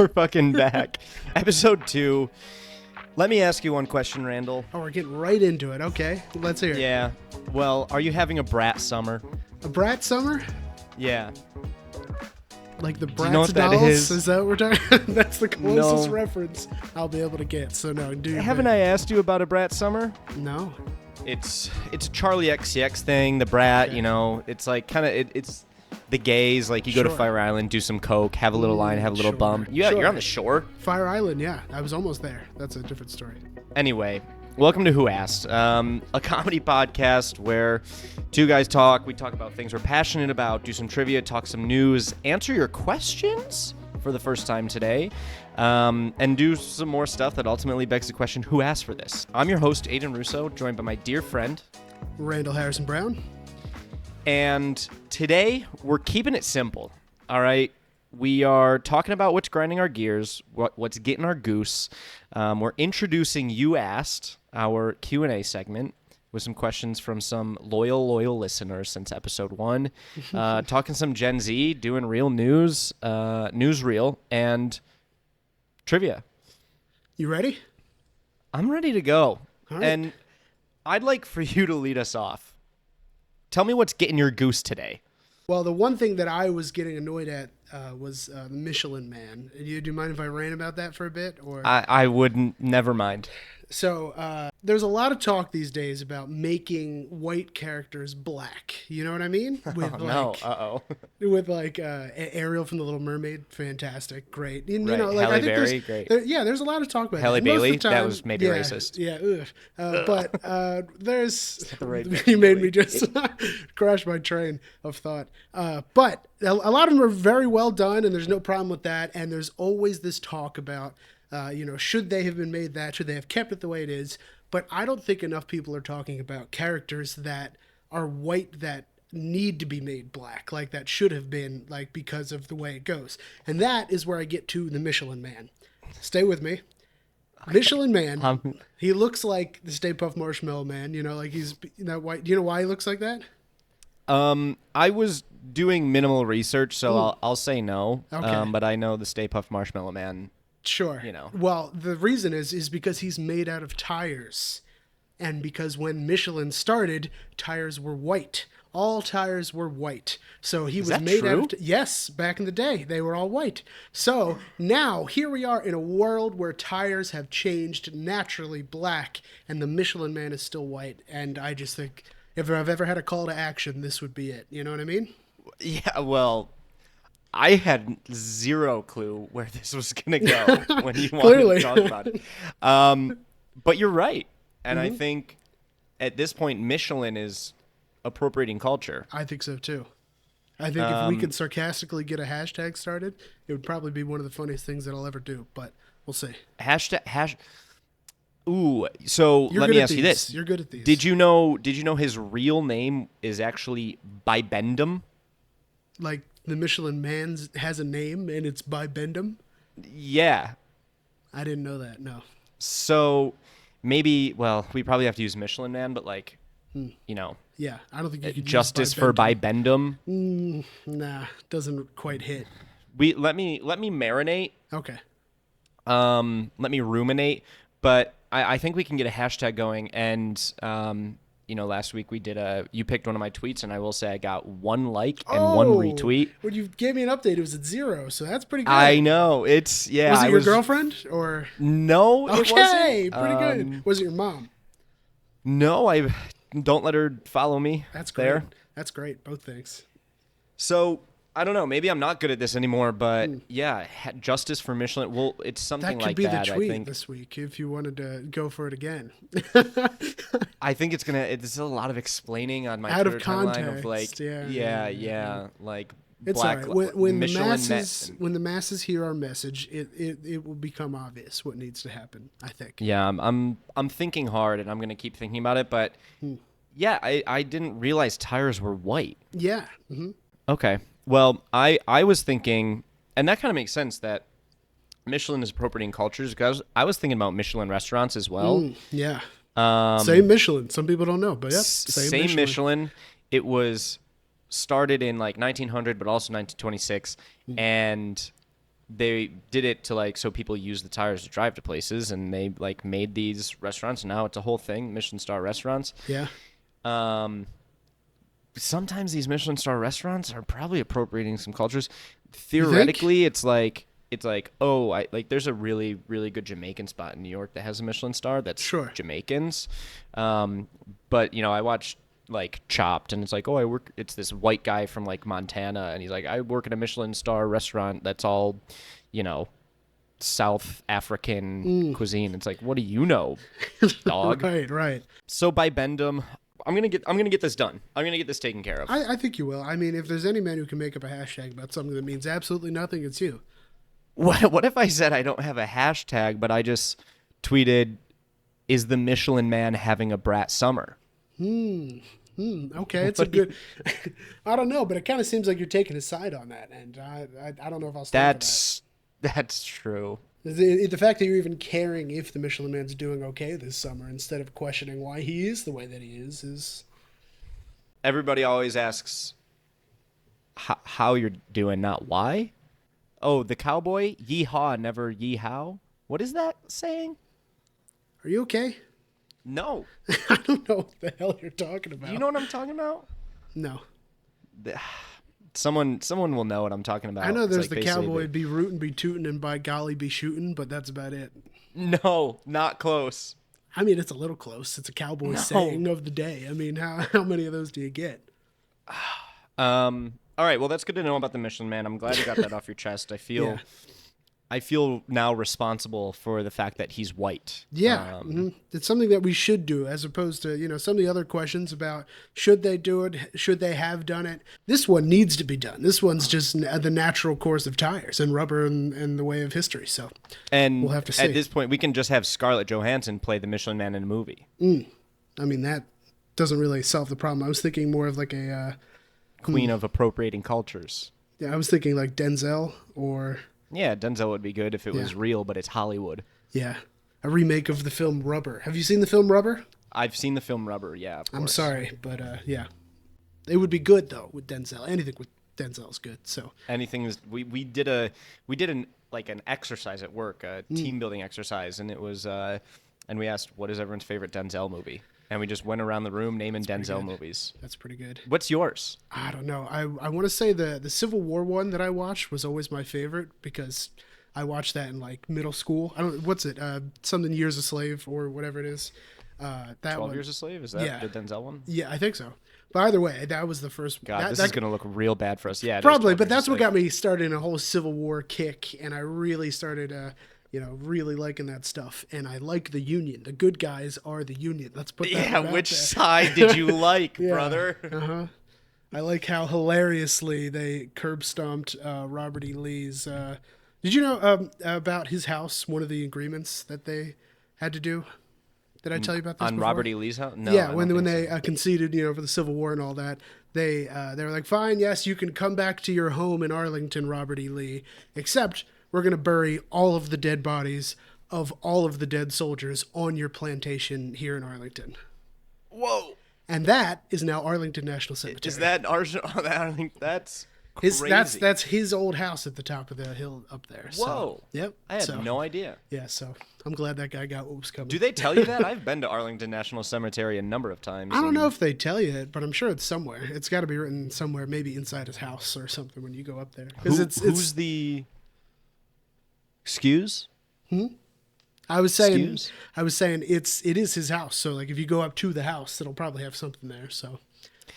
We're fucking back. Episode 2. Let me ask you one question, Randall. Oh, we're getting right into it. Okay, let's hear it. Yeah. Well, are you having a brat summer? A brat summer? Yeah. Like the you know Bratz what that dolls? is? That what we're talking? That's the closest No. reference I'll be able to get. So no, do your Haven't bit. I asked you about a brat summer? No. It's a Charlie XCX thing, the brat, Okay. you know. It's like kind of it's the gays, like you go to Sure. Fire Island, do some coke, have a little line, have a little Sure. bum. Yeah, Sure. you're on the shore. Fire Island, yeah. I was almost there. That's a different story. Anyway, welcome to Who Asked, a comedy podcast where two guys talk. We talk about things we're passionate about, do some trivia, talk some news, answer your questions for the first time today, and do some more stuff that ultimately begs the question, who asked for this? I'm your host, Aidan Russo, joined by my dear friend, Randall Harrison Brown. and today we're keeping it simple, all right? We are talking about what's grinding our gears, what's getting our goose. We're introducing You Asked, our Q&A segment, with some questions from some loyal listeners since episode 1. Talking some Gen Z, doing real news, newsreel, and trivia. You ready? I'm ready to go. All right. And I'd like for you to lead us off. Tell me what's getting your goose today. Well, the one thing that I was getting annoyed at was the Michelin Man. Do you mind if I rant about that for a bit? Or I wouldn't, never mind. So there's a lot of talk these days about making white characters black. You know what I mean? With No, uh-oh. with like Ariel from The Little Mermaid, fantastic, great. And, Right. You know, like Halle I think Berry, great. there's a lot of talk about Halle that. Most of Bailey, the that time- was maybe racist. Yeah, but there's the right you made me just crash my train of thought. But a lot of them are very well done, and there's no problem with that. And there's always this talk about. Should they have been made that? Should they have kept it the way it is? But I don't think enough people are talking about characters that are white that need to be made black, like that should have been, like, because of the way it goes. And that is where I get to the Michelin Man. Stay with me. Michelin Man, he looks like the Stay Puft Marshmallow Man, you know, like he's that white. Do you know why he looks like that? I was doing minimal research, so I'll say no. Okay. But I know the Stay Puft Marshmallow Man. Sure. You know. Well, the reason is because he's made out of tires. And because when Michelin started, tires were white. All tires were white. So he was that made out true? of yes, back in the day, they were all white. So now here we are in a world where tires have changed naturally black and the Michelin Man is still white. And I just think if I've ever had a call to action, this would be it. You know what I mean? Yeah, well, I had zero clue where this was going to go when you wanted Clearly. to talk about it. But you're right. And I think at this point, Michelin is appropriating culture. I think so too. I think if we could sarcastically get a hashtag started, it would probably be one of the funniest things that I'll ever do. But we'll see. Ooh, so You're let good me at ask you these. this. You're good at these. Did you know his real name is actually Bibendum? Like the Michelin Man has a name and it's by Bendham? Yeah. I didn't know that. No. So maybe, well, we probably have to use Michelin Man, but like, you know, Yeah, I don't think you could justice use for Bendham. Bibendum. Nah, doesn't quite hit. Let me marinate. Okay. Let me ruminate. But I think we can get a hashtag going. And last week you picked one of my tweets, and I will say I got 1 like and 1 retweet. When you gave me an update, it was at 0, so that's pretty good. I know it's Was it your girlfriend or? No, it Okay, wasn't. pretty good. Was it your mom? No, I don't let her follow me. That's great. There. That's great. Both things. So I don't know. Maybe I'm not good at this anymore, but yeah, justice for Michelin. Well, it's something That could like be that. the I tweet think. this week if you wanted to go for it again. I think it's gonna. It's a lot of explaining on my Out of Twitter timeline of context, like, yeah. like It's black all right. When the Michelin masses when the masses hear our message, it will become obvious what needs to happen. I think. Yeah, I'm thinking hard, and I'm gonna keep thinking about it. But yeah, I didn't realize tires were white. Yeah. Okay. Well, I was thinking, and that kind of makes sense that Michelin is appropriating cultures, because I was thinking about Michelin restaurants as well. Yeah. Same Michelin. Some people don't know, but yep, Same Michelin. It was started in like 1900, but also 1926, and they did it to like so people use the tires to drive to places, and they like made these restaurants. And now it's a whole thing, Michelin star restaurants. Yeah. Sometimes these Michelin star restaurants are probably appropriating some cultures. You think? Theoretically, it's like oh, I like there's a really really good Jamaican spot in New York that has a Michelin star that's Sure. Jamaicans. But I watched like Chopped, and it's like, oh, it's this white guy from like Montana, and he's like, I work at a Michelin star restaurant that's all, South African cuisine. It's like, what do you know, dog? Right. So by Bendham, I'm gonna get this done. I'm gonna get this taken care of. I think you will. I mean, if there's any man who can make up a hashtag about something that means absolutely nothing, it's you. What if I said I don't have a hashtag, but I just tweeted, "Is the Michelin Man having a brat summer?" Okay, it's a good. I don't know, but it kind of seems like you're taking a side on that, and I don't know if I'll stand for That's true. that. The fact that you're even caring if the Michelin Man's doing okay this summer instead of questioning why he is the way that he is. Everybody always asks how you're doing, not why. Oh, the cowboy, yeehaw, never yeehaw. What is that saying? Are you okay? No. I don't know what the hell you're talking about. Do you know what I'm talking about? No. Someone will know what I'm talking about. I know It's there's like the cowboy be rootin', be tootin', and by golly be shootin', but that's about it. No, not close. I mean, it's a little close. It's a cowboy saying of the day. I mean, how many of those do you get? All right, well, that's good to know about the Michelin Man. I'm glad you got that off your chest. I feel now responsible for the fact that he's white. Yeah, it's something that we should do, as opposed to some of the other questions about should they do it, should they have done it. This one needs to be done. This one's just the natural course of tires and rubber and the way of history. So, and we'll have to see. At this point, we can just have Scarlett Johansson play the Michelin Man in a movie. I mean, that doesn't really solve the problem. I was thinking more of like a Queen of appropriating cultures. Yeah, I was thinking like Denzel or. Yeah, Denzel would be good if it was real, but it's Hollywood. Yeah. A remake of the film Rubber. Have you seen the film Rubber? I've seen the film Rubber, yeah, of course. I'm sorry, but yeah. It would be good though with Denzel. Anything with Denzel is good. So anything is we did an exercise at work, a team building exercise, and it was and we asked what is everyone's favorite Denzel movie? And we just went around the room naming Denzel movies. That's pretty good. What's yours? I don't know. I want to say the Civil War one that I watched was always my favorite because I watched that in like middle school. What's it? Something Years a Slave or whatever it is. That 12 Years a Slave? Is that the Denzel one? Yeah, I think so. But either way, that was the first. God, this is going to look real bad for us. Yeah, probably. But that's what got me started in a whole Civil War kick, and I really started. Really liking that stuff. And I like the Union. The good guys are the Union. Let's put that out which there. Side did you like, brother? Uh-huh. I like how hilariously they curb stomped Robert E. Lee's. Did you know about his house, one of the agreements that they had to do? Did I tell you about this on before? Robert E. Lee's house? No. Yeah, when they conceded, for the Civil War and all that, they were like, fine, yes, you can come back to your home in Arlington, Robert E. Lee, except we're going to bury all of the dead bodies of all of the dead soldiers on your plantation here in Arlington. Whoa. And that is now Arlington National Cemetery. Is that Arlington? That's crazy. That's his old house at the top of the hill up there. Whoa. So, yep. I had no idea. Yeah, so I'm glad that guy got what was coming. Do they tell you that? I've been to Arlington National Cemetery a number of times. I don't know if they tell you it, but I'm sure it's somewhere. It's got to be written somewhere, maybe inside his house or something when you go up there. Who's the... Excuse? I was saying it is his house. So like if you go up to the house, it'll probably have something there. So,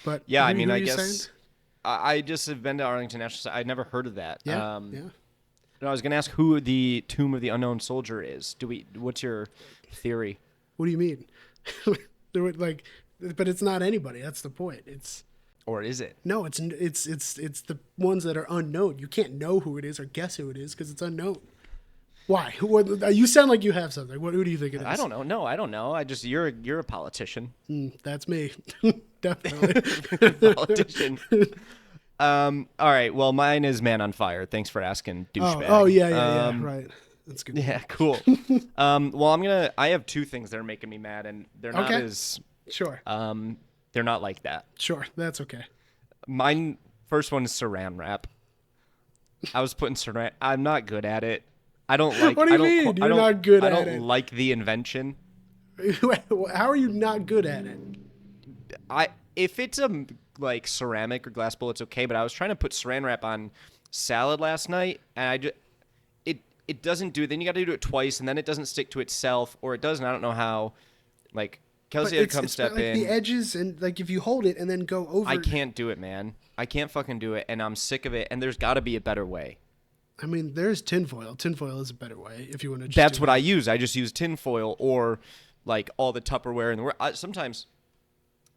but yeah, I mean, I guess I just have been to Arlington National. I'd never heard of that. Yeah, No, I was gonna ask who the Tomb of the Unknown Soldier is. What's your theory? What do you mean? But it's not anybody. That's the point. Or is it? No, it's the ones that are unknown. You can't know who it is or guess who it is because it's unknown. Why? You sound like you have something. Who do you think it is? I don't know. No, I don't know. You're a politician. That's me. Definitely. Politician. All right. Well, mine is Man on Fire. Thanks for asking, douchebag. Oh yeah. Right. That's good. Yeah, cool. Well, I have two things that are making me mad, and they're not as sure. They're not like that. Sure, that's okay. Mine first one is Saran Wrap. I was putting saran. I'm not good at it. I don't like. What do you I don't, mean? I You're don't, not good I at don't it. like the invention. How are you not good at it? If it's a like ceramic or glass bowl, it's okay. But I was trying to put saran wrap on salad last night, and it doesn't do it. Then you got to do it twice, and then it doesn't stick to itself, or it doesn't. I don't know how. Like Kelsey had to come step like in. the edges and like if you hold it and then go over. I can't do it, man. I can't fucking do it, and I'm sick of it. And there's got to be a better way. I mean, there's tinfoil. Tinfoil is a better way if you want to. That's what I use. I just use tinfoil or like all the Tupperware in the world. Sometimes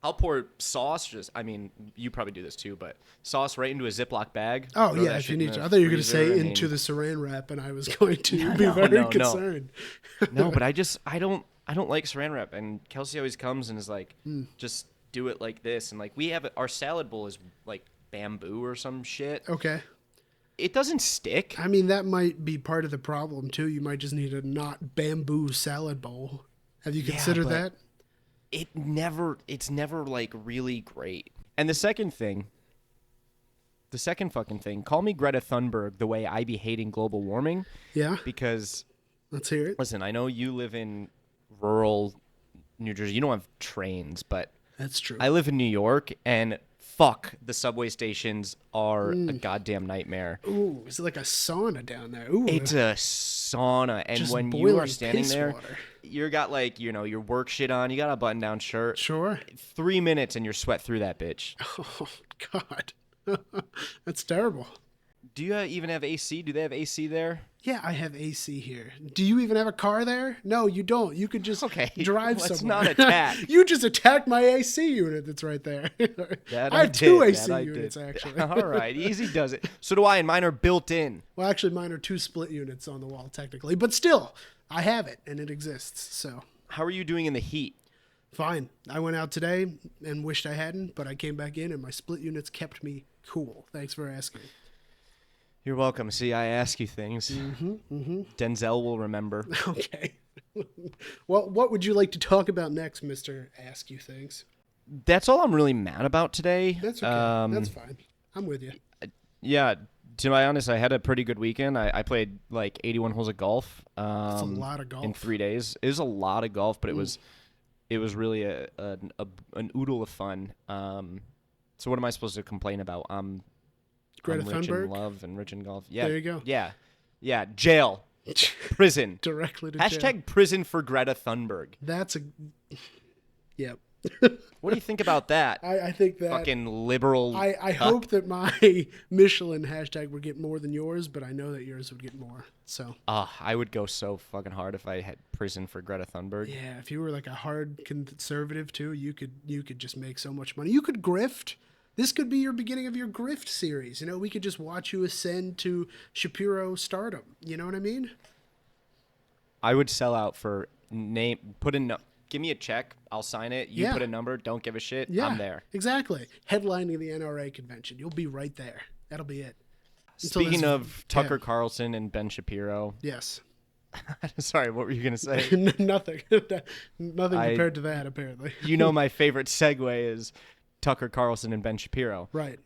I'll pour sauce. I mean, you probably do this too, but sauce right into a Ziploc bag. Oh throw yeah, that if shit you in need the to. I thought you were going to freezer. say I into mean, the saran wrap, and I was going to be No, very no. concerned. No, but I don't like saran wrap. And Kelsey always comes and is like, just do it like this. And like we have our salad bowl is like bamboo or some shit. Okay. It doesn't stick. I mean, that might be part of the problem too. You might just need a not bamboo salad bowl. Have you considered but that? It's never like really great. And the second fucking thing, call me Greta Thunberg the way I be hating global warming. Yeah. Because Let's hear it. listen, I know you live in rural New Jersey. You don't have trains, but That's true. I live in New York, and fuck, the subway stations are a goddamn nightmare. Ooh, is it like a sauna down there? Ooh, It's a sauna, and just when you boiling are standing piss there, water. you got like, your work shit on, you got a button-down shirt. Sure. 3 minutes and you're sweat through that bitch. Oh God, that's terrible. Do you even have AC? Do they have AC there? Yeah, I have AC here. Do you even have a car there? No, you don't. You could just drive let's somewhere. not attack. You just attacked my AC unit that's right there. That I have two did. AC That I units, did. actually. All right, easy does it. So do I, and mine are built in. Well, actually, mine are 2 split units on the wall, technically. But still, I have it, and it exists. So, How are you doing in the heat? fine. I went out today and wished I hadn't, but I came back in, and my split units kept me cool. Thanks for asking. You're welcome. See, I ask you things. Denzel will remember. Okay. Well, what would you like to talk about next, Mr. Ask You Things? That's all I'm really mad about today. That's okay. That's fine. I'm with you. Yeah, to be honest, I had a pretty good weekend. I played like 81 holes of golf. That's a lot of golf. In 3 days. It was a lot of golf, but it was really an oodle of fun. So what am I supposed to complain about? Greta I'm rich Thunberg? in love and rich in golf. Yeah. There you go. Yeah. Jail. Prison. Directly to Hashtag jail. prison for Greta Thunberg. That's a... Yep. What do you think about that? I think that... Fucking liberal. I hope that my Michelin hashtag would get more than yours, but I know that yours would get more. So... I would go so fucking hard if I had prison for Greta Thunberg. Yeah, if you were like a hard conservative too, you could just make so much money. You could grift. This could be your beginning of your grift series. You know, we could just watch you ascend to Shapiro stardom. You know what I mean? I would sell out for give me a check, I'll sign it. You Yeah. put a number, don't give a shit. Yeah, I'm there. Exactly. Headlining the NRA convention. You'll be right there. That'll be it. Speaking of Tucker Carlson and Ben Shapiro. Yes. Sorry, what were you gonna say? Nothing. Nothing compared to that, apparently. You know my favorite segue is Tucker Carlson and Ben Shapiro. Right.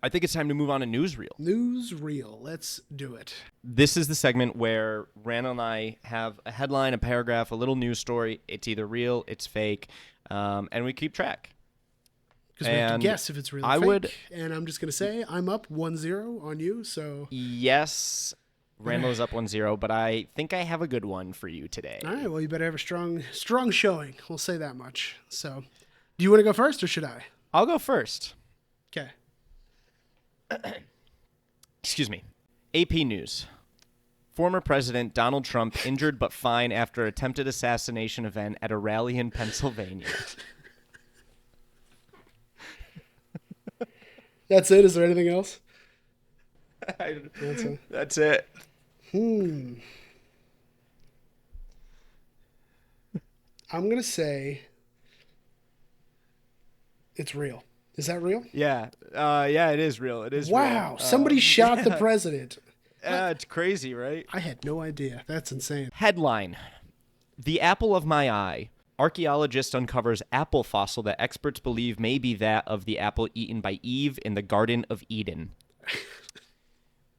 I think it's time to move on to Newsreel. Newsreel. Let's do it. This is the segment where Randall and I have a headline, a paragraph, a little news story. It's either real, it's fake, and we keep track. Because we have to And guess if it's real or I fake. would- And I'm just going to say I'm up 1-0 on you, so... Yes, Randall is up 1-0, but I think I have a good one for you today. All right, well, you better have a strong showing. We'll say that much. So, do you want to go first, or should I? I'll go first. Okay. Excuse me. AP News. Former President Donald Trump injured but fine after attempted assassination event at a rally in Pennsylvania. That's it? Is there anything else? That's it. I'm going to say it's real. Is that real? Yeah. Yeah, it is real. It is real. Wow. Somebody shot the president. It's crazy, right? I had no idea. That's insane. Headline. The apple of my eye. Archaeologist uncovers apple fossil that experts believe may be that of the apple eaten by Eve in the Garden of Eden.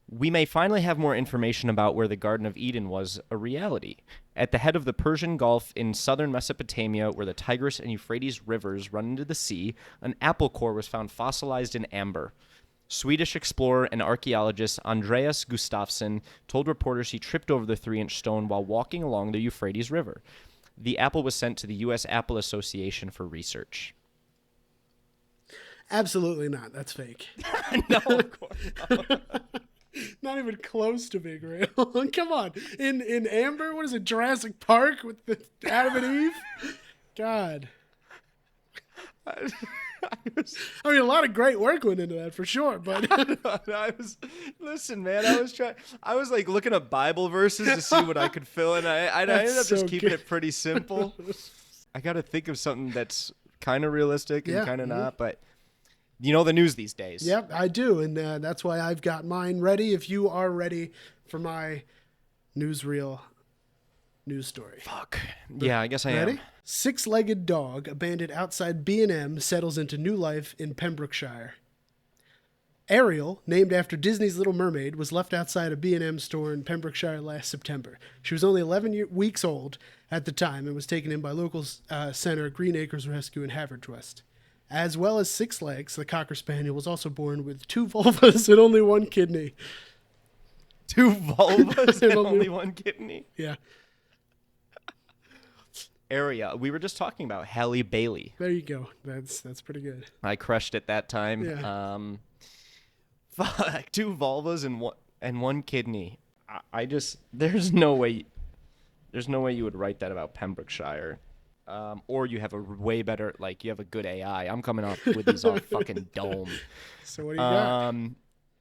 We may finally have more information about where the Garden of Eden was a reality. At the head of the Persian Gulf in southern Mesopotamia, where the Tigris and Euphrates rivers run into the sea, an apple core was found fossilized in amber. Swedish explorer and archaeologist Andreas Gustafsson told reporters he tripped over the 3-inch stone while walking along the Euphrates River. The apple was sent to the U.S. Apple Association for research. Absolutely not. That's fake. No, of course not. Not even close to being real. Come on. In Amber, what is it, Jurassic Park with the Adam and Eve? God. I mean, a lot of great work went into that for sure, but listen, man, I was like looking at Bible verses to see what I could fill in. I ended up just keeping it pretty simple. I got to think of something that's kind of realistic and kind of not, but you know the news these days. Yep, I do, and that's why I've got mine ready. If you are ready for my newsreel news story. Fuck. Yeah, I guess I am. 6-legged dog abandoned outside B&M settles into new life in Pembrokeshire. Ariel, named after Disney's Little Mermaid, was left outside a B&M store in Pembrokeshire last September. She was only 11 weeks old at the time and was taken in by local center Green Acres Rescue in Haverfordwest. As well as 6 legs, the Cocker Spaniel was also born with 2 vulvas and only 1 kidney. 2 vulvas and only 1 kidney? Yeah. Area. We were just talking about Halle Bailey. There you go. That's pretty good. I crushed it that time. Yeah. Fuck, 2 vulvas and 1 kidney. I just there's no way you would write that about Pembrokeshire. Or you have a way better, like, you have a good AI. I'm coming up with these all fucking dome. So what do you got?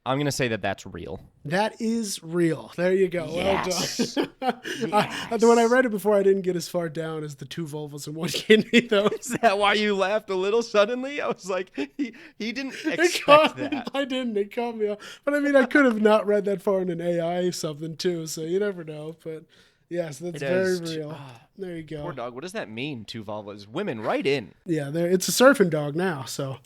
I'm going to say that that's real. That is real. There you go. Yes. Well done. Yes. When I read it before, I didn't get as far down as the 2 vulvas and 1 kidney, though. Is that why you laughed a little suddenly? I was like, he didn't expect that. I didn't. It caught me off. But I mean, I could have not read that far in an AI something, too, so you never know. But yes, that's very real. There you go. Poor dog. What does that mean, 2 vulvas? Women, write in. Yeah, it's a surfing dog now, so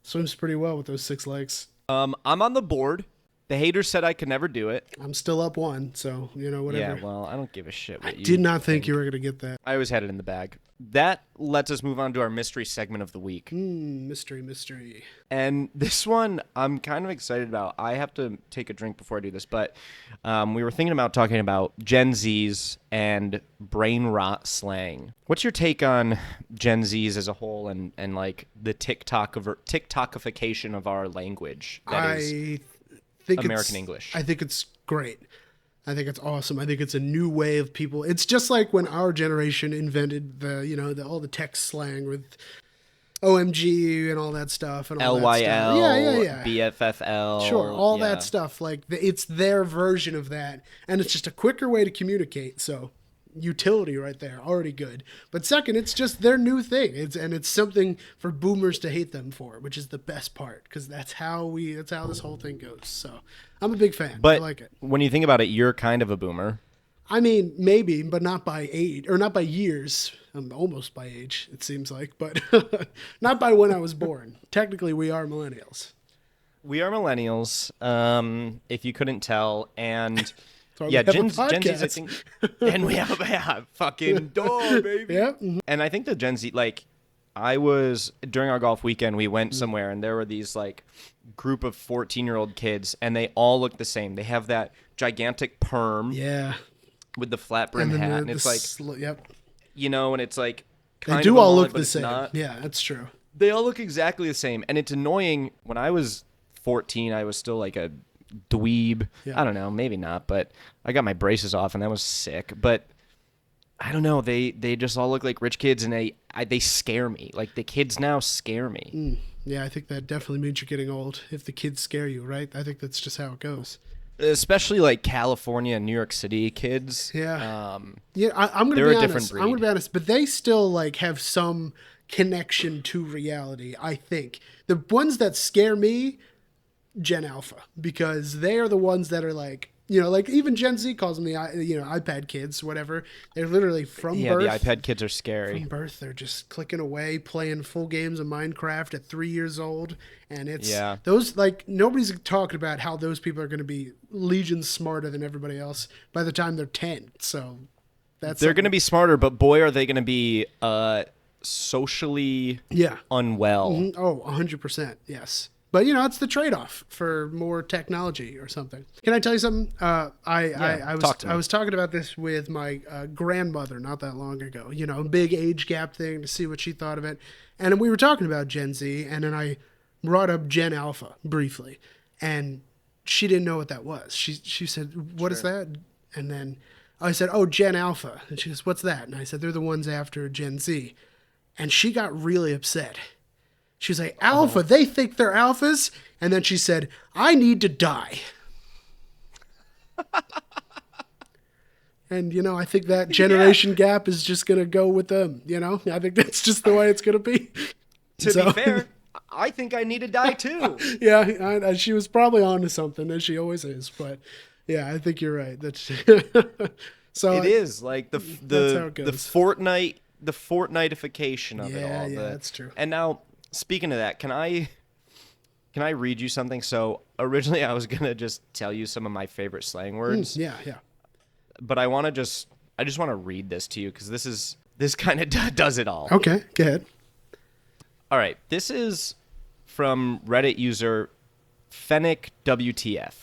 swims pretty well with those 6 legs. I'm on the board. The haters said I could never do it. I'm still up 1, so, whatever. Yeah, well, I don't give a shit what I did not think you were going to get that. I always had it in the bag. That lets us move on to our mystery segment of the week. Mystery. And this one I'm kind of excited about. I have to take a drink before I do this, but we were thinking about talking about Gen Zs and brain rot slang. What's your take on Gen Zs as a whole and like the TikTokification of our language? I think American English. I think it's great. I think it's awesome. I think it's a new way of people. It's just like when our generation invented all the text slang with OMG and all that stuff and all LYL, that stuff. Yeah. BFFL. Sure, all that stuff. Like it's their version of that, and it's just a quicker way to communicate. So utility right there, already good. But second, it's just their new thing. It's something for boomers to hate them for, which is the best part, because that's how this whole thing goes. So I'm a big fan. But I like it. When you think about it, you're kind of a boomer. I mean, maybe, but not by age, or not by years. I'm almost by age, it seems like, but not by when I was born. Technically, we are millennials. We are millennials, if you couldn't tell, and yeah, Gen Z's, I think, and we have fucking door, baby. Yeah. Mm-hmm. And I think the Gen Z, like, during our golf weekend, we went somewhere, and there were these, like, group of 14-year-old kids, and they all look the same. They have that gigantic perm. Yeah. With the flat brim hat, and it's like, yep. And it's like, kind they do of all odd, look the same. Not. Yeah, that's true. They all look exactly the same, and it's annoying. When I was 14, I was still like a dweeb. Yeah. I don't know, maybe not, but I got my braces off, and that was sick. But I don't know, they just all look like rich kids, and they scare me. Like, the kids now scare me. Yeah, I think that definitely means you're getting old if the kids scare you, right? I think that's just how it goes. Especially like California and New York City kids. Yeah. I'm going to be honest. I'm going to be honest, but they still like have some connection to reality, I think. The ones that scare me, Gen Alpha, because they are the ones that are like You know, like even Gen Z calls them the iPad kids, whatever. They're literally from Yeah, birth. the iPad kids are scary. From birth, they're just clicking away, playing full games of Minecraft at 3 years old, and it's those like nobody's talking about how those people are going to be legions smarter than everybody else by the time they're 10. So they're going to be smarter, but boy, are they going to be socially unwell. Mm-hmm. Oh, 100%. Yes. But, you know, it's the trade-off for more technology or something. Can I tell you something? I was talking about this with my grandmother not that long ago. You know, big age gap thing to see what she thought of it. And we were talking about Gen Z, and then I brought up Gen Alpha briefly. And she didn't know what that was. She said, "What is that?" And then I said, "Oh, Gen Alpha." And she goes, "What's that?" And I said, "They're the ones after Gen Z." And she got really upset. She was like, "Alpha, they think they're alphas." And then she said, "I need to die." And, you know, I think that generation gap is just going to go with them. You know, I think that's just the way it's going to be. To be fair, I think I need to die too. Yeah, she was probably on to something, as she always is. But yeah, I think you're right. That's so it is like the Fortnite-ification of it all. Yeah, that's true. And now, speaking of that, can I read you something? So originally I was gonna just tell you some of my favorite slang words. Yeah. But I just want to read this to you because this kind of does it all. Okay, go ahead. All right, this is from Reddit user Fennec WTF.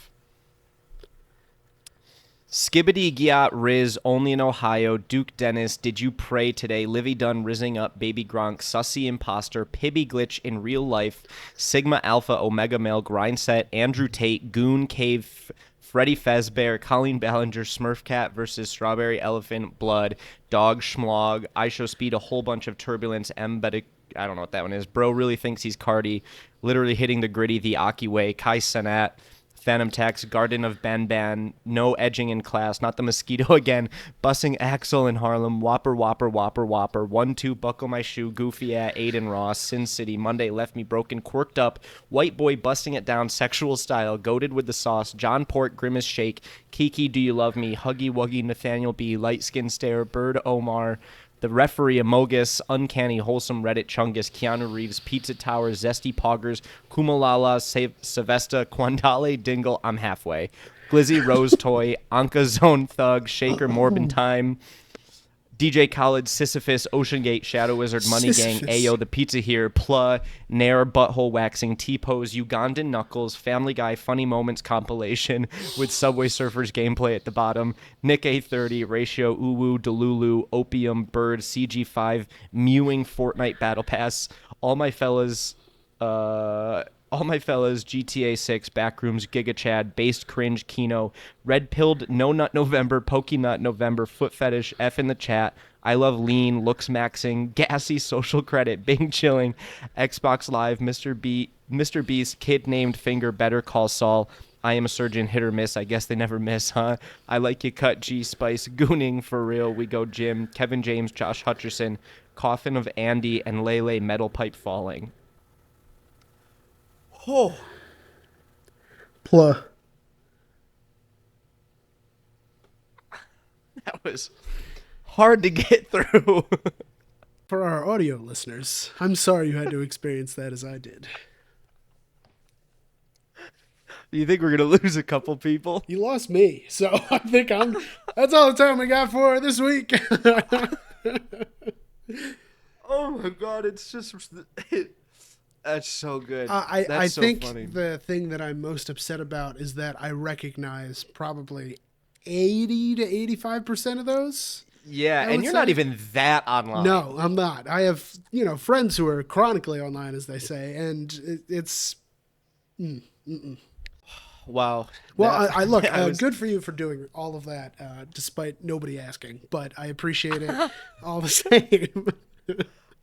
Skibbity Giat Riz, only in Ohio, Duke Dennis, did you pray today, Livy Dunn, Rizzing Up, Baby Gronk, Sussy Imposter, Pibby Glitch in real life, Sigma Alpha Omega Male, Grindset, Andrew Tate, Goon Cave, Freddy Fazbear, Colleen Ballinger, Smurf Cat versus Strawberry Elephant, Blood, Dog Schmlog, I Show Speed, a whole bunch of turbulence, I don't know what that one is, Bro really thinks he's Cardi, literally hitting the gritty the Aki way, Kai Sanat, Phantom Tax, Garden of Ban, no edging in class, not the mosquito again, bussing Axel in Harlem, Whopper, 1-2, buckle my shoe, goofy at Aidan Ross, Sin City, Monday left me broken, quirked up, white boy busting it down, sexual style, goated with the sauce, John Port, grimace shake, Kiki, do you love me, Huggy Wuggy, Nathaniel B, light skin stare, Bird Omar, the referee, Amogus, Uncanny, Wholesome, Reddit, Chungus, Keanu Reeves, Pizza Tower, Zesty Poggers, Kumalala, Savesta, Quandale, Dingle, I'm halfway. Glizzy, Rose Toy, Anka Zone Thug, Shaker, Morbin Time, DJ Khaled, Sisyphus, Ocean Gate, Shadow Wizard, Money Gang, Ayo, The Pizza Here, Pla, Nair, Butthole Waxing, T-Pose, Ugandan Knuckles, Family Guy, Funny Moments compilation with Subway Surfers gameplay at the bottom, Nick A30, Ratio, Uwu, Delulu, Opium, Bird, CG5, Mewing, Fortnite Battle Pass, All My Fellas, GTA 6, Backrooms, Giga Chad, Based Cringe, Kino, Red Pilled, No Nut November, Pokey-Nut November, Foot Fetish, F in the Chat, I Love Lean, Looks Maxing, Gassy, Social Credit, Bing Chilling, Xbox Live, Mr. Beast, Kid Named Finger, Better Call Saul, I Am a Surgeon, Hit or Miss, I guess they never miss, huh? I Like You Cut, G Spice, Gooning, For Real, We Go Jim, Kevin James, Josh Hutcherson, Coffin of Andy, and Lele, Metal Pipe Falling. Oh. Pla. That was hard to get through. For our audio listeners, I'm sorry you had to experience that as I did. Do you think we're going to lose a couple people? You lost me, so I think that's all the time we got for this week. Oh my God, it's just... That's so good. I so think funny. The thing that I'm most upset about is that I recognize probably 80 to 85% of those. Yeah, and you're not even that online. No, I'm not. I have, friends who are chronically online, as they say, and it's... Wow. Well, I look, good for you for doing all of that, despite nobody asking, but I appreciate it all the same.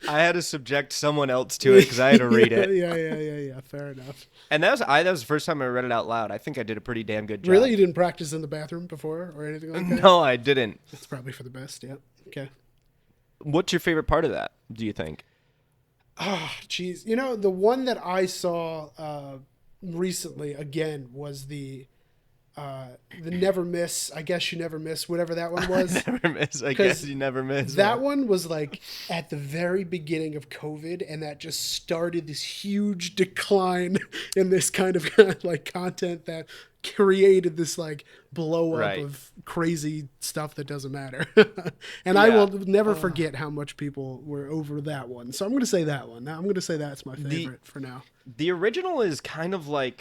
I had to subject someone else to it because I had to read it. Yeah. Fair enough. And that was the first time I read it out loud. I think I did a pretty damn good job. Really? You didn't practice in the bathroom before or anything like that? No, I didn't. That's probably for the best, yeah. Okay. What's your favorite part of that, do you think? Oh, geez. The one that I saw recently, again, was the the Never Miss, I Guess You Never Miss, whatever that one was. Never miss. I guess you never miss. That one was like at the very beginning of COVID, and that just started this huge decline in this kind of like content that created this like blow up Right. of crazy stuff that doesn't matter. And I will never forget how much people were over that one. So I'm going to say that one. Now I'm going to say that's my favorite for now. The original is kind of like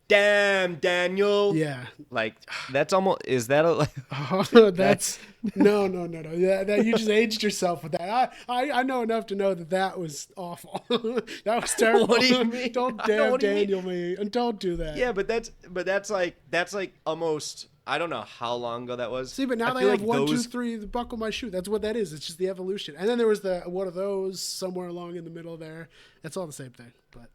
damn Daniel. Yeah. Like that's almost is that a That's no. Yeah, that you just aged yourself with that. I know enough to know that was awful. That was terrible. What do you mean? Don't I know, damn what do you mean? Daniel me, and don't do that. Yeah, but that's like almost I don't know how long ago that was. See, but now I they feel have like 1, 2, those- 3. Buckle my shoe. That's what that is. It's just the evolution. And then there was the one of those somewhere along in the middle there. It's all the same thing. But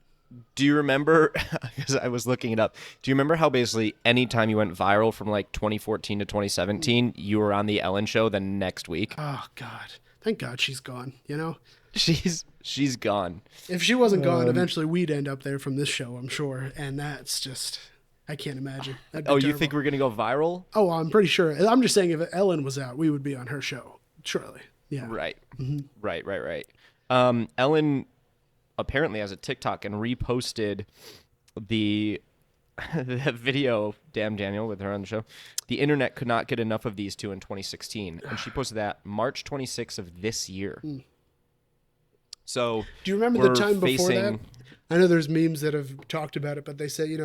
Do you remember? Because I was looking it up. Do you remember how basically anytime you went viral from like 2014 to 2017, you were on the Ellen Show the next week? oh god, thank God she's gone. You know, She's gone. if she wasn't gone, eventually we'd end up there from this show, I'm sure. And that's just. I can't imagine. That'd be Oh, you terrible. think we're gonna go viral? Oh, I'm pretty sure. I'm just saying if Ellen was out, we would be on her show. Surely. Yeah. Right. Mm-hmm. Right. Ellen apparently has a TikTok and reposted the video of Damn Daniel with her on the show. The internet could not get enough of these two in 2016. And she posted that March 26th of this year. So Do you remember we're the time before that? facing- I know there's memes that have talked about it, but they say,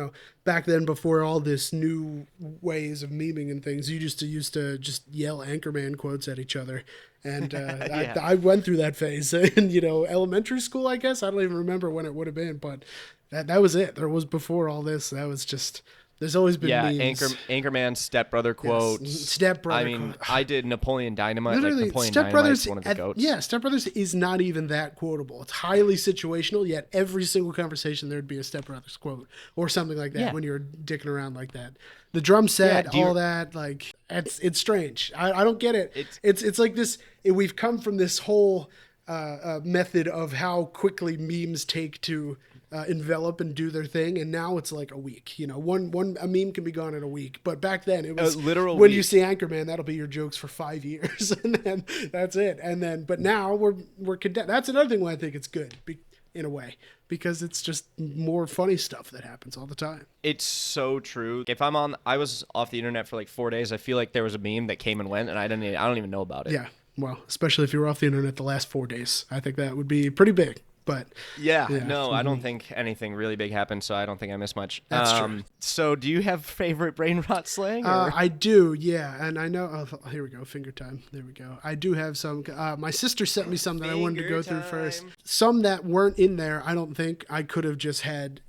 back then before all this new ways of memeing and things, you used to just yell Anchorman quotes at each other. And Yeah. I went through that phase in, elementary school, I guess. I don't even remember when it would have been, but that was it. There was before all this. That was just, there's always been memes. Anchorman, stepbrother quotes. Stepbrother I mean, quote. I did Napoleon Dynamite. Literally, like Napoleon Step Dynamite's Brothers, one of the goats. yeah, Step Brothers is not even that quotable. It's highly situational, yet every single conversation there'd be a Step Brothers quote or something like that Yeah. when you're dicking around like that. The drum set, Yeah, all that, like it's strange. I don't get it. It's like this. We've come from this whole method of how quickly memes take to envelop and do their thing, and now it's like a week. A meme can be gone in a week, but back then it was literal when week. you see Anchorman, that'll be your jokes for 5 years, and then that's it. And then, but now we're condemned. That's another thing why I think it's good in a way, because it's just more funny stuff that happens all the time. It's so true. If I was off the internet for like 4 days, I feel like there was a meme that came and went, and I don't even know about it. Yeah, well, especially if you were off the internet the last 4 days, I think that would be pretty big. But Yeah, no, I don't think anything really big happened, so I don't think I missed much. That's true. So do you have favorite brain rot slang? Or? I do, yeah, and I know. Oh, here we go, finger time. There we go. I do have some. My sister sent me some that I wanted to go through first. Some that weren't in there. I don't think I could have just had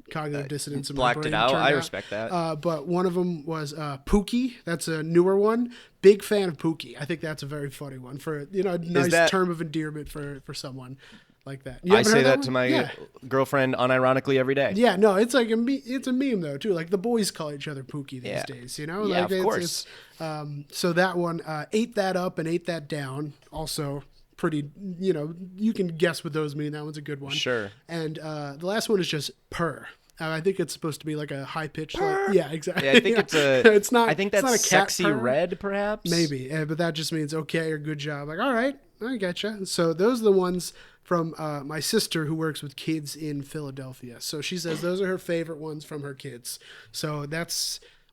cognitive dissonance in my blacked brain. it out. turned I respect that. But one of them was Pookie. That's a newer one. Big fan of Pookie. I think that's a very funny one for a nice term of endearment for someone like that. You I haven't say heard that one? to my Yeah. girlfriend unironically every day. Yeah, no, it's like it's a meme though too. Like the boys call each other Pookie these days, Yeah, like, of course. So that one, ate that up and ate that down. Also pretty, you can guess what those mean. That one's a good one. Sure. And the last one is just purr. I think it's supposed to be like a high pitched. Yeah, exactly. Yeah, I think it's a. It's not. I think it's that's not a cat sexy purr. red, perhaps. Maybe, but that just means okay or good job. Like, all right, I getcha. So those are the ones from my sister who works with kids in Philadelphia. So she says those are her favorite ones from her kids. So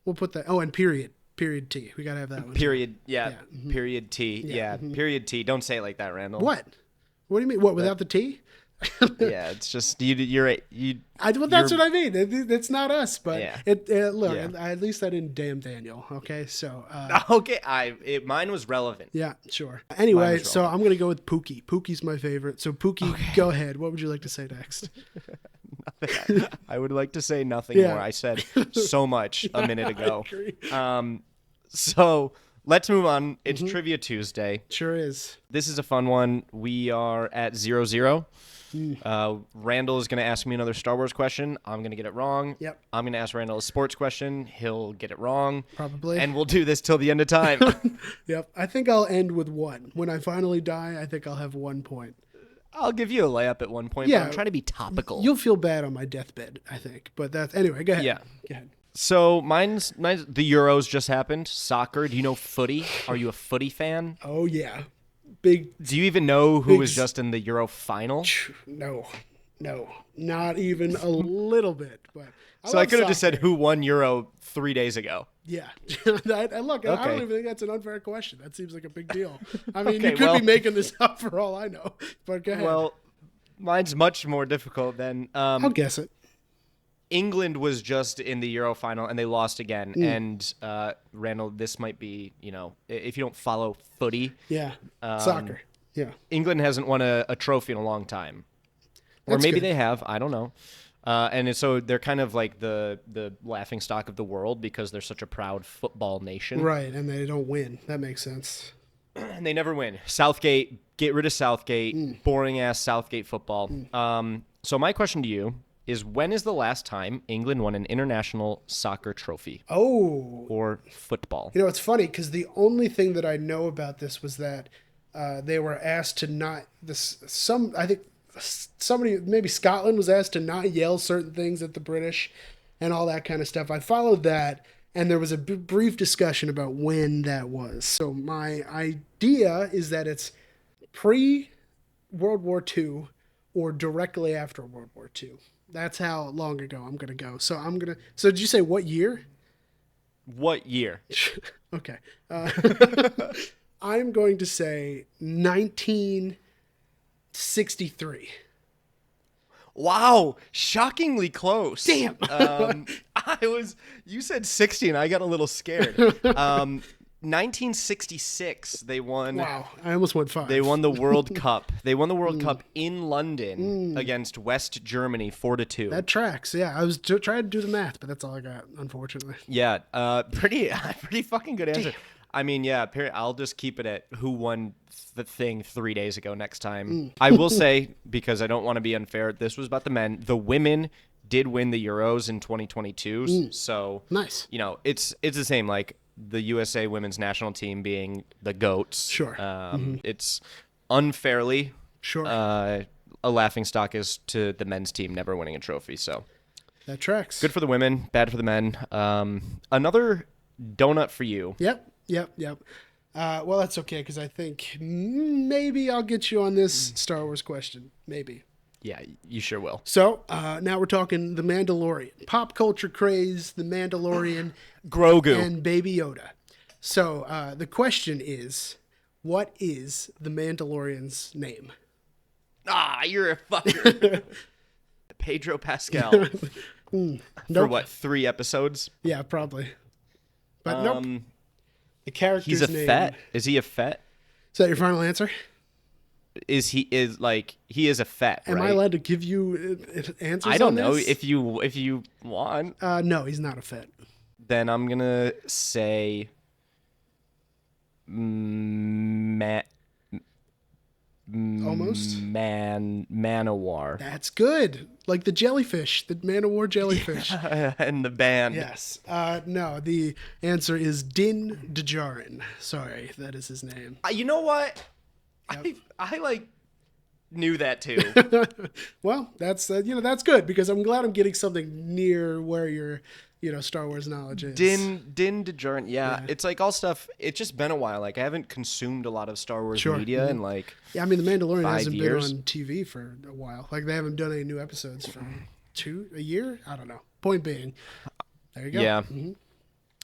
we'll put that. Oh, and period T. We gotta have that one. Period. Yeah. Yeah. Period T. Yeah. Period T. Don't say it like that, Randall. What? What do you mean? What without the T? Yeah, it's just you're. Well, that's what I mean. It's not us, but Yeah. look. Yeah. At least I didn't damn Daniel. Okay, so Okay, mine was relevant. yeah, sure. Anyway, was so I'm gonna go with Pookie. Pookie's my favorite. So Pookie, go ahead. What would you like to say next? I would like to say nothing Yeah. more. I said so much a minute ago. I agree. So let's move on. It's Trivia Tuesday. Sure is. This is a fun one. We are at 0-0. Randall is going to ask me another Star Wars question. I'm going to get it wrong. Yep. I'm going to ask Randall a sports question. He'll get it wrong. Probably. And we'll do this till the end of time. Yep. I think I'll end with one. When I finally die, I think I'll have 1 point. I'll give you a layup at one point, Yeah. but I'm trying to be topical. You'll feel bad on my deathbed, I think. But that's anyway. Go ahead. Yeah. Go ahead. So mine's the Euros just happened. Soccer. Do you know footy? Are you a footy fan? Oh yeah, big. Do you even know who was just in the Euro final? No, not even a little bit. But So I could have just said who won Euro 3 days ago. Yeah. Look, I don't even think that's an unfair question. That seems like a big deal. I mean, you could be making this up for all I know. But go ahead. Well, mine's much more difficult than. I'll guess it. England was just in the Euro final and they lost again. And Randall, this might be, if you don't follow footy. Yeah. Soccer. Yeah. England hasn't won a trophy in a long time. Or maybe they have. I don't know. And so they're kind of like the laughing stock of the world because they're such a proud football nation. Right, and they don't win. That makes sense. And they never win. Southgate, get rid of Southgate. Boring-ass Southgate football. So my question to you is, when is the last time England won an international soccer trophy? Oh. Or football? It's funny because the only thing that I know about this was that they were asked to not... I think... somebody, maybe Scotland, was asked to not yell certain things at the British and all that kind of stuff. I followed that, and there was a brief discussion about when that was. So my idea is that it's pre-World War II or directly after World War II. That's how long ago I'm going to go. So So did you say what year? What year? Okay. I'm going to say 1963. Wow, shockingly close. Damn. You said 60 and I got a little scared. 1966 they won. Wow, I almost went 5. They won the World Cup. They won the World Cup in London against West Germany 4-2. That tracks. Yeah, I was trying to do the math, but that's all I got, unfortunately. Yeah, pretty fucking good answer. Damn. I mean, yeah, I'll just keep it at who won the thing 3 days ago next time. I will say, because I don't want to be unfair, this was about the men. The women did win the Euros in 2022. So, nice. It's the same, like the USA women's national team being the GOATs. Sure. It's unfairly a laughingstock as to the men's team never winning a trophy. So that tracks. Good for the women, bad for the men. Another donut for you. Yep. Well, that's okay, because I think maybe I'll get you on this Star Wars question. Maybe. Yeah, you sure will. So, now we're talking The Mandalorian. Pop culture craze, The Mandalorian. Grogu. And Baby Yoda. So, the question is, what is The Mandalorian's name? Ah, you're a fucker. Pedro Pascal. Nope. For what, 3 episodes? Yeah, probably. But nope. The character's name. He's a Fett. Is he a Fett? Is that your final answer? He is a Fett, right? Am I allowed to give you answers? I don't know if you want. No, he's not a Fett. Then I'm gonna say almost Manowar. That's good. Like the jellyfish, the Man-O-War jellyfish. And the band. Yes. No, the answer is Din Djarin. Sorry, that is his name. You know what? Yep. I knew that too. Well, that's that's good, because I'm glad I'm getting something near where your Star Wars knowledge is. Din Djarin. Yeah, it's like all stuff. It's just been a while. Like I haven't consumed a lot of Star Wars media in like I mean, The Mandalorian 5 hasn't years. been on TV for a while. Like they haven't done any new episodes for a year. I don't know. Point being, there you go. Yeah.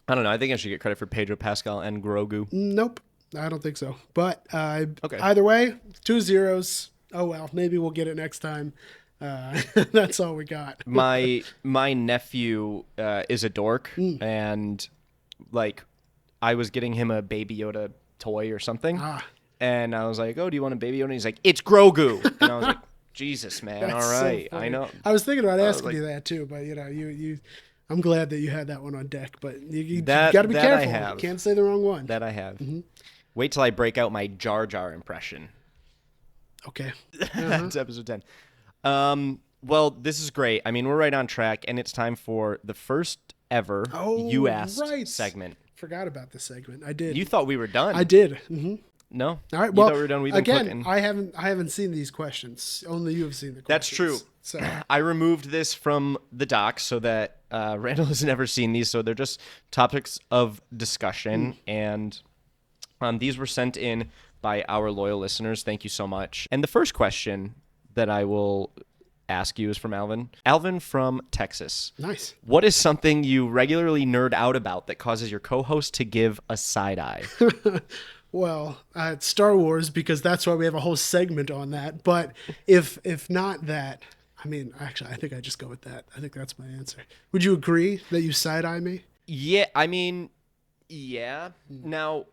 I don't know. I think I should get credit for Pedro Pascal and Grogu. Nope. I don't think so. But either way, 2 zeros. Oh, well, maybe we'll get it next time. That's all we got. My nephew is a dork, and like I was getting him a Baby Yoda toy or something, and I was like, "Oh, do you want a Baby Yoda?" And he's like, "It's Grogu," and I was like, "Jesus, man! That's all right, so I know." I was thinking about asking you that too, but you. I'm glad that you had that one on deck, but you got to be careful. You can't say the wrong one. That I have. Wait till I break out my Jar Jar impression. Okay. That's episode 10. Well, this is great. I mean, we're right on track, and it's time for the first ever You Asked segment. Forgot about this segment. I did. You thought we were done. I did. No. All right. You Well, thought we were done. We've been cooking. I haven't seen these questions. Only you have seen the questions. That's true. So I removed this from the doc so that Randall has never seen these, so they're just topics of discussion. And these were sent in by our loyal listeners. Thank you so much. And the first question that I will ask you is from Alvin. Alvin from Texas. Nice. What is something you regularly nerd out about that causes your co-host to give a side eye? Well, it's Star Wars, because that's why we have a whole segment on that. But if not that, I mean, actually, I think I just go with that. I think that's my answer. Would you agree that you side-eye me? Yeah, I mean, yeah. Now,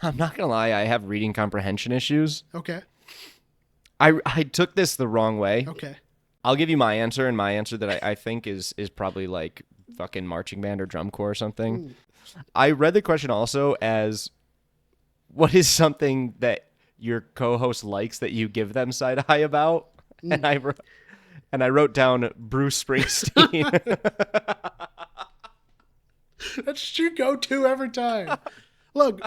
I'm not going to lie, I have reading comprehension issues. Okay. I took this the wrong way. Okay. I'll give you my answer, and my answer that I think is probably like fucking marching band or drum corps or something. I read the question also as, what is something that your co-host likes that you give them side eye about? And I wrote down Bruce Springsteen. That's your go-to every time. Look,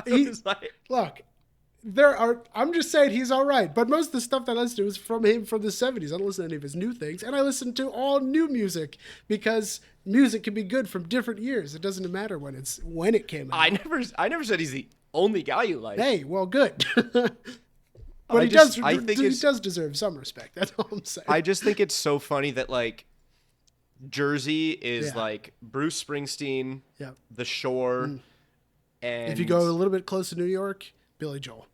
I'm just saying he's all right, but most of the stuff that I listen to is from him from the 70s. I don't listen to any of his new things, and I listen to all new music, because music can be good from different years. It doesn't matter when it came out. I never said he's the only guy you like. Hey, well, good. But he does deserve some respect. That's all I'm saying. I just think it's so funny that, like, Jersey is like Bruce Springsteen, The Shore, and if you go a little bit close to New York, Billy Joel.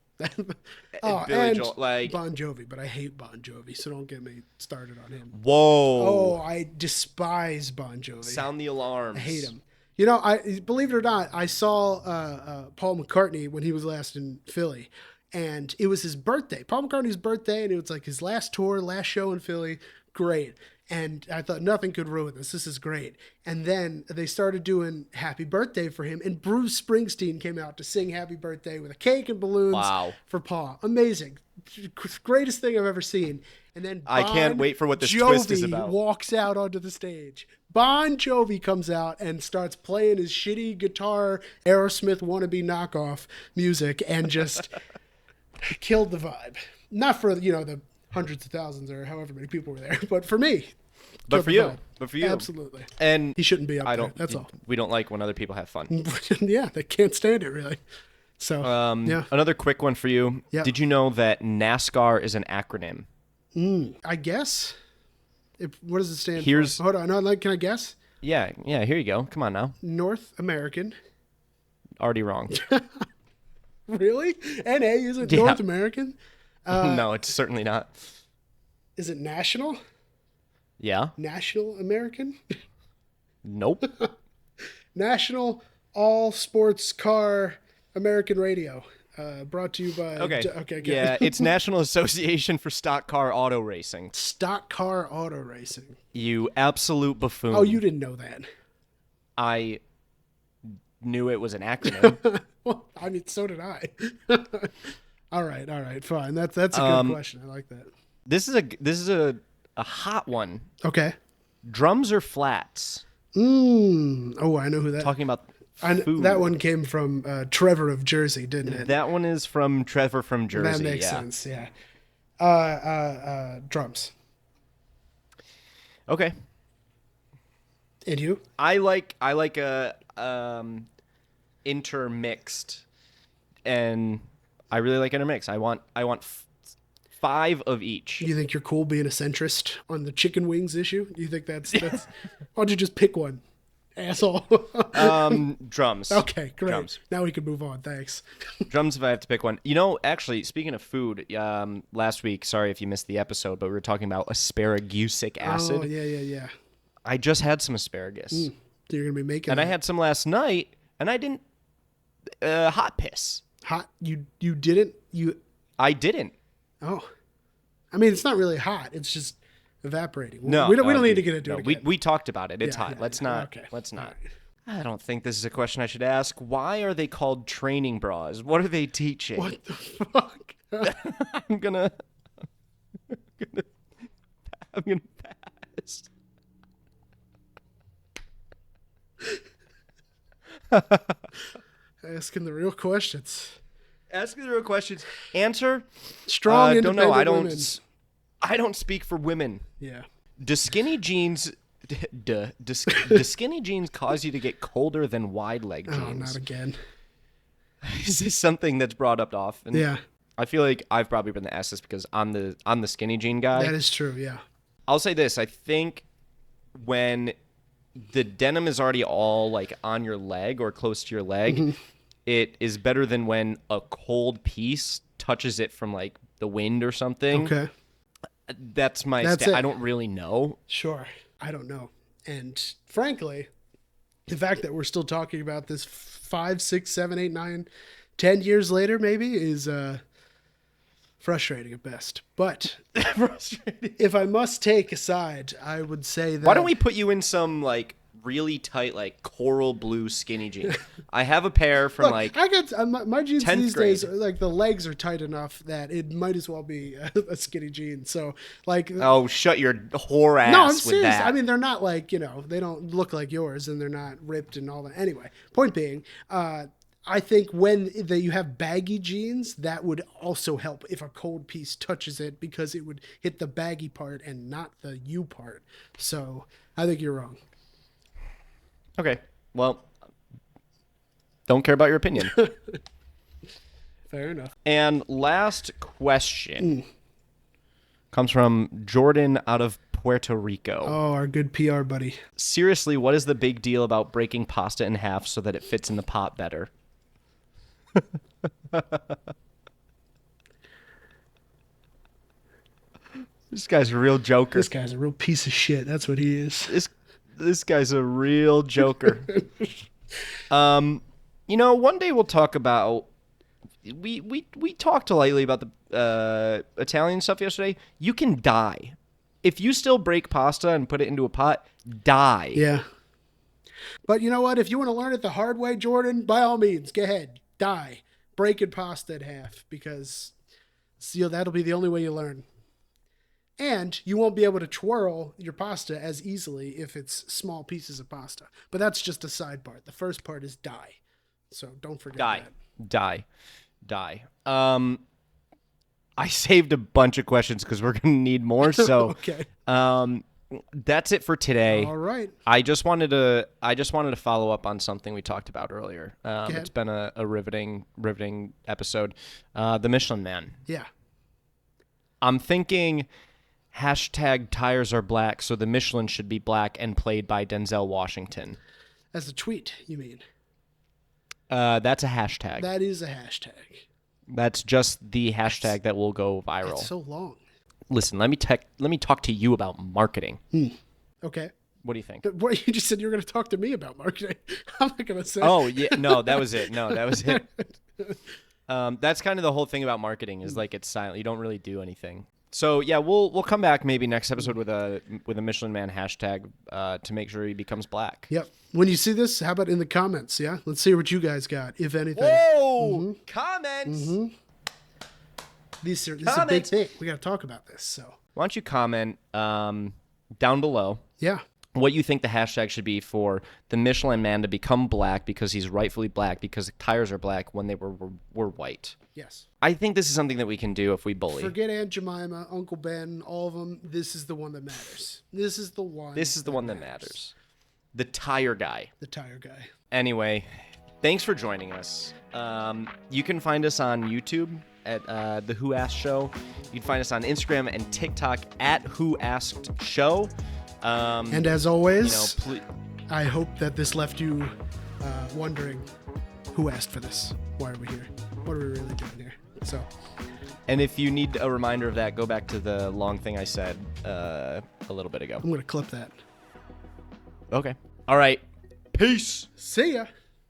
Joel, like Bon Jovi, but I hate Bon Jovi, so don't get me started on him. Whoa! Oh, I despise Bon Jovi. Sound the alarms. I hate him. You know, I believe it or not, I saw Paul McCartney when he was last in Philly, and it was his birthday, Paul McCartney's birthday, and it was like his last tour, last show in Philly. Great. And I thought nothing could ruin this. This is great. And then they started doing Happy Birthday for him, and Bruce Springsteen came out to sing Happy Birthday with a cake and balloons for Paul. Amazing. Greatest thing I've ever seen. And then I can't wait for what this twist is about. Walks out onto the stage. Bon Jovi comes out and starts playing his shitty guitar Aerosmith wannabe knockoff music and just killed the vibe. Not for, the hundreds of thousands or however many people were there, but for me. But for you. Absolutely. And he shouldn't be up there. That's all. We don't like when other people have fun. Yeah, they can't stand it, really. So, Another quick one for you. Yeah. Did you know that NASCAR is an acronym? I guess. What does it stand for? Hold on. No, can I guess? Yeah, here you go. Come on now. North American. Already wrong. Really? NA isn't North American? No, it's certainly not. Is it national? Yeah. National American? Nope. National All Sports Car American Radio. Brought to you by... Okay. Good. Yeah, it's National Association for Stock Car Auto Racing. Stock Car Auto Racing. You absolute buffoon. Oh, you didn't know that. I knew it was an acronym. Well, I mean, so did I. All right, fine. That's a good question. I like that. This is a hot one. Okay. Drums or flats? Oh, I know who that. Talking about food. That one came from Trevor of Jersey, didn't it? That one is from Trevor from Jersey. That makes sense. Yeah. Drums. Okay. And you? I like a intermixed, and I really like intermixed. I want 5 of each. You think you're cool being a centrist on the chicken wings issue? Do you think that's why don't you just pick one, asshole? Drums. Okay, great. Drums. Now we can move on. Thanks. Drums if I have to pick one. Actually, speaking of food, last week, sorry if you missed the episode, but we were talking about asparagusic acid. Oh, yeah. I just had some asparagus. So you're going to be making And I had some last night, and I didn't... hot piss. Hot? You didn't? I didn't. Oh. I mean, it's not really hot. It's just evaporating. No. We don't need to get into it again. We talked about it. It's hot. Yeah, Let's not. Let's not. Right. I don't think this is a question I should ask. Why are they called training bras? What are they teaching? What the fuck? I'm gonna pass. Asking the real questions. Asking the real questions. Answer. Strong, don't know. independent women. I don't speak for women. Yeah. Do skinny jeans Do skinny jeans cause you to get colder than wide leg jeans? Oh, not again. Is this something that's brought up often? Yeah. I feel like I've probably been asked this because I'm the skinny jean guy. That is true, yeah. I'll say this. I think when the denim is already all like on your leg or close to your leg, it is better than when a cold piece touches it from like the wind or something. Okay. That's my I don't really know. Sure. I don't know. And frankly, the fact that we're still talking about this 5, 6, 7, 8, 9, 10 years later maybe is frustrating at best. But if I must take a side, I would say that... Why don't we put you in some like really tight like coral blue skinny jeans? I have a pair from I got my jeans these grade. days, like the legs are tight enough that it might as well be a skinny jean. So like, oh, shut your whore ass. no, I'm with serious. that. I mean, they're not like, they don't look like yours, and they're not ripped and all that. Anyway, point being, I think when you have baggy jeans, that would also help if a cold piece touches it, because it would hit the baggy part and not the U part. So I think you're wrong. Okay. Well, don't care about your opinion. Fair enough. And last question comes from Jordan out of Puerto Rico. Oh, our good PR buddy. Seriously, what is the big deal about breaking pasta in half so that it fits in the pot better? This guy's a real joker. This guy's a real piece of shit. That's what he is. This guy's a real joker. One day we'll talk about... We talked lightly about the Italian stuff yesterday. You can die. If you still break pasta and put it into a pot, die. Yeah. But you know what? If you want to learn it the hard way, Jordan, by all means, go ahead. Die. Breaking pasta in half, because that'll be the only way you learn. And you won't be able to twirl your pasta as easily if it's small pieces of pasta. But that's just a side part. The first part is die. So don't forget that. Die. I saved a bunch of questions because we're going to need more. So okay. That's it for today. All right. I just wanted to follow up on something we talked about earlier. It's been a riveting episode. The Michelin Man. Yeah. I'm thinking... #tires are black, so the Michelin should be black and played by Denzel Washington. As a tweet, you mean? That's a hashtag. That is a hashtag. That's just the hashtag that will go viral. It's so long. Listen, let me talk to you about marketing. Okay. What do you think? What, you just said you were going to talk to me about marketing. I'm not going to say. Oh, yeah. No, that was it. That's kind of the whole thing about marketing is like it's silent. You don't really do anything. So yeah, we'll come back maybe next episode with a Michelin Man hashtag to make sure he becomes black. Yep. When you see this, how about in the comments? Yeah, let's see what you guys got, if anything. Whoa! Comments. This is a big thing. We got to talk about this. So why don't you comment down below? Yeah. What you think the hashtag should be for the Michelin Man to become black because he's rightfully black because the tires are black when they were white. Yes. I think this is something that we can do if we bully. Forget Aunt Jemima, Uncle Ben, all of them. This is the one that matters. This is the one that matters. The tire guy. The tire guy. Anyway, thanks for joining us. You can find us on YouTube at The Who Asked Show. You can find us on Instagram and TikTok at Who Asked Show. And as always, I hope that this left you wondering, who asked for this? Why are we here? What are we really doing here? So, and if you need a reminder of that, go back to the long thing I said a little bit ago. I'm going to clip that. Okay. All right. Peace. See ya.